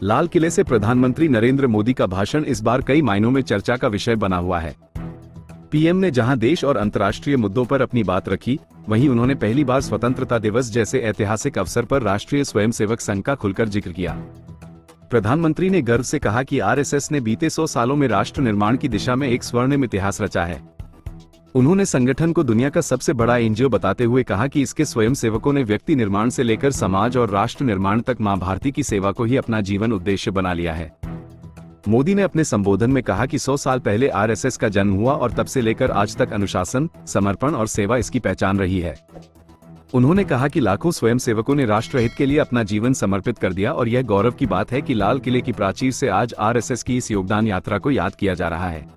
लाल किले से प्रधानमंत्री नरेंद्र मोदी का भाषण इस बार कई मायनों में चर्चा का विषय बना हुआ है। पीएम ने जहां देश और अंतर्राष्ट्रीय मुद्दों पर अपनी बात रखी, वहीं उन्होंने पहली बार स्वतंत्रता दिवस जैसे ऐतिहासिक अवसर पर राष्ट्रीय स्वयंसेवक संघ का खुलकर जिक्र किया। प्रधानमंत्री ने गर्व से कहा कि आरएसएस ने बीते 100 सालों में राष्ट्र निर्माण की दिशा में एक स्वर्णिम इतिहास रचा है। उन्होंने संगठन को दुनिया का सबसे बड़ा एनजीओ बताते हुए कहा कि इसके स्वयंसेवकों ने व्यक्ति निर्माण से लेकर समाज और राष्ट्र निर्माण तक मां भारती की सेवा को ही अपना जीवन उद्देश्य बना लिया है। मोदी ने अपने संबोधन में कहा कि 100 साल पहले आरएसएस का जन्म हुआ और तब से लेकर आज तक अनुशासन, समर्पण और सेवा इसकी पहचान रही है। उन्होंने कहा कि लाखों स्वयंसेवकों ने राष्ट्रहित के लिए अपना जीवन समर्पित कर दिया और यह गौरव की बात है कि लाल किले की प्राचीर से आज आरएसएस की इस योगदान यात्रा को याद किया जा रहा है।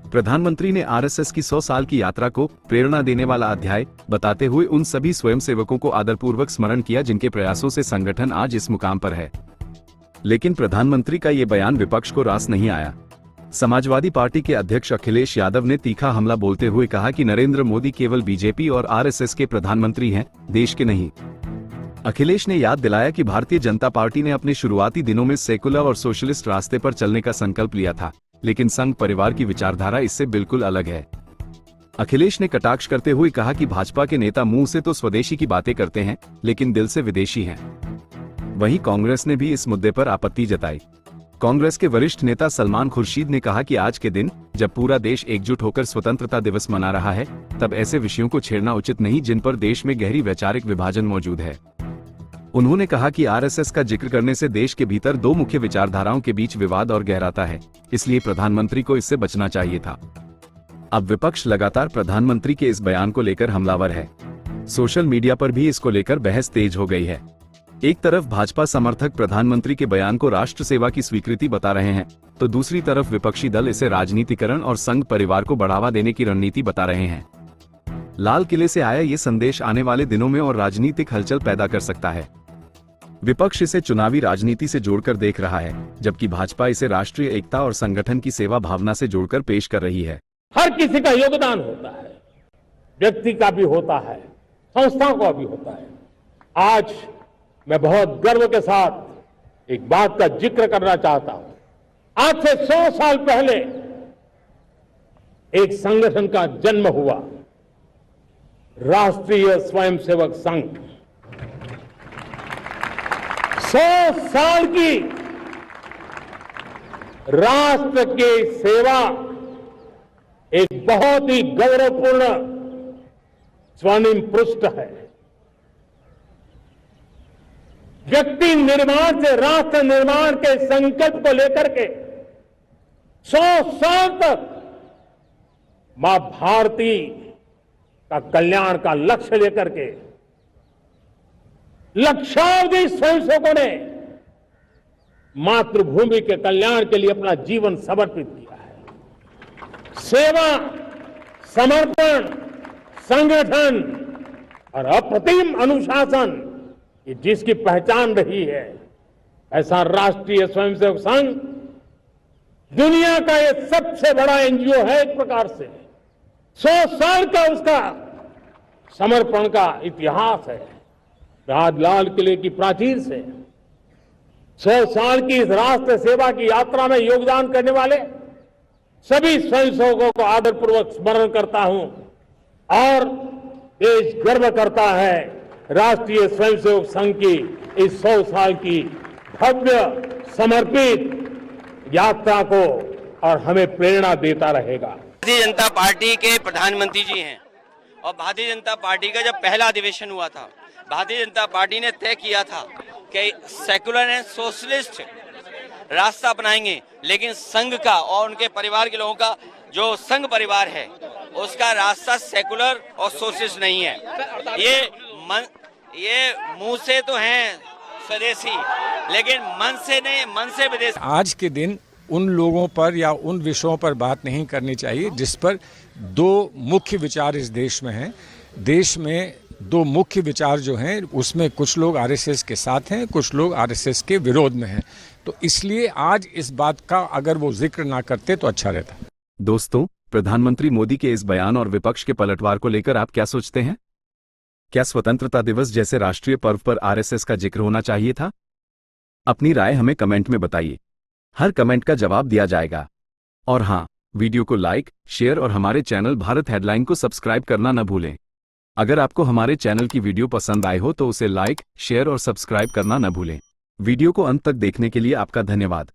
प्रधानमंत्री ने आरएसएस की 100 साल की यात्रा को प्रेरणा देने वाला अध्याय बताते हुए उन सभी स्वयंसेवकों को आदरपूर्वक स्मरण किया जिनके प्रयासों से संगठन आज इस मुकाम पर है। लेकिन प्रधानमंत्री का ये बयान विपक्ष को रास नहीं आया। समाजवादी पार्टी के अध्यक्ष अखिलेश यादव ने तीखा हमला बोलते हुए कहा कि नरेंद्र मोदी केवल बीजेपी और आरएसएस के प्रधानमंत्री हैं, देश के नहीं। अखिलेश ने याद दिलाया कि भारतीय जनता पार्टी ने अपने शुरुआती दिनों में सेकुलर और सोशलिस्ट रास्ते पर चलने का संकल्प लिया था, लेकिन संघ परिवार की विचारधारा इससे बिल्कुल अलग है। अखिलेश ने कटाक्ष करते हुए कहा कि भाजपा के नेता मुंह से तो स्वदेशी की बातें करते हैं, लेकिन दिल से विदेशी हैं। वहीं कांग्रेस ने भी इस मुद्दे पर आपत्ति जताई। कांग्रेस के वरिष्ठ नेता सलमान खुर्शीद ने कहा कि आज के दिन, जब पूरा देश एकजुट होकर स्वतंत्रता दिवस मना रहा है, तब ऐसे विषयों को छेड़ना उचित नहीं जिन पर देश में गहरी वैचारिक विभाजन मौजूद है। उन्होंने कहा कि आरएसएस का जिक्र करने से देश के भीतर दो मुख्य विचारधाराओं के बीच विवाद और गहराता है, इसलिए प्रधानमंत्री को इससे बचना चाहिए था। अब विपक्ष लगातार प्रधानमंत्री के इस बयान को लेकर हमलावर है। सोशल मीडिया पर भी इसको लेकर बहस तेज हो गई है। एक तरफ भाजपा समर्थक प्रधानमंत्री के बयान को राष्ट्र सेवा की स्वीकृति बता रहे हैं, तो दूसरी तरफ विपक्षी दल इसे राजनीतिकरण और संघ परिवार को बढ़ावा देने की रणनीति बता रहे हैं। लाल किले से आया ये संदेश आने वाले दिनों में और राजनीतिक हलचल पैदा कर सकता है। विपक्ष इसे चुनावी राजनीति से जोड़कर देख रहा है, जबकि भाजपा इसे राष्ट्रीय एकता और संगठन की सेवा भावना से जोड़कर पेश कर रही है। हर किसी का योगदान होता है, व्यक्ति का भी होता है, संस्थाओं का भी होता है। आज मैं बहुत गर्व के साथ एक बात का जिक्र करना चाहता हूं। आज से 100 साल पहले एक संगठन का जन्म हुआ, राष्ट्रीय स्वयंसेवक संघ। 100 साल की राष्ट्र की सेवा एक बहुत ही गौरवपूर्ण स्वर्णिम पृष्ठ है। व्यक्ति निर्माण से राष्ट्र निर्माण के संकल्प को लेकर के 100 साल तक मां भारती का कल्याण का लक्ष्य लेकर के लक्षावधि स्वयंसेवकों ने मातृभूमि के कल्याण के लिए अपना जीवन समर्पित किया है। सेवा, समर्पण, संगठन और अप्रतिम अनुशासन, ये जिसकी पहचान रही है, ऐसा राष्ट्रीय स्वयंसेवक संघ दुनिया का ये सबसे बड़ा एनजीओ है। एक प्रकार से 100 साल का उसका समर्पण का इतिहास है। आज लाल किले की प्राचीर से 100 साल की इस राष्ट्र सेवा की यात्रा में योगदान करने वाले सभी स्वयंसेवकों को आदरपूर्वक स्मरण करता हूं और देश गर्व करता है राष्ट्रीय स्वयंसेवक संघ की इस 100 साल की भव्य समर्पित यात्रा को, और हमें प्रेरणा देता रहेगा। भारतीय जनता पार्टी के प्रधानमंत्री जी हैं और भारतीय जनता पार्टी का जब पहला अधिवेशन हुआ था, भारतीय जनता पार्टी ने तय किया था कि सेकुलर एंड सोशलिस्ट रास्ता अपनाएंगे, लेकिन संघ का और उनके परिवार के लोगों का जो संघ परिवार है उसका रास्ता सेकुलर और सोशलिस्ट नहीं है। ये मुंह से तो हैं स्वदेशी, लेकिन मन से नहीं, मन से विदेशी। आज के दिन उन लोगों पर या उन विषयों पर बात नहीं करनी चाहिए जिस पर दो मुख्य विचार इस देश में हैं। देश में दो मुख्य विचार जो हैं उसमें कुछ लोग आरएसएस के साथ हैं, कुछ लोग आरएसएस के विरोध में हैं। तो इसलिए आज इस बात का अगर वो जिक्र ना करते तो अच्छा रहता। दोस्तों, प्रधानमंत्री मोदी के इस बयान और विपक्ष के पलटवार को लेकर आप क्या सोचते हैं? क्या स्वतंत्रता दिवस जैसे राष्ट्रीय पर्व पर आरएसएस का जिक्र होना चाहिए था? अपनी राय हमें कमेंट में बताइए, हर कमेंट का जवाब दिया जाएगा। और हाँ, वीडियो को लाइक, शेयर और हमारे चैनल भारत हेडलाइन को सब्सक्राइब करना न भूलें। अगर आपको हमारे चैनल की वीडियो पसंद आए हो तो उसे लाइक, शेयर और सब्सक्राइब करना न भूलें। वीडियो को अंत तक देखने के लिए आपका धन्यवाद।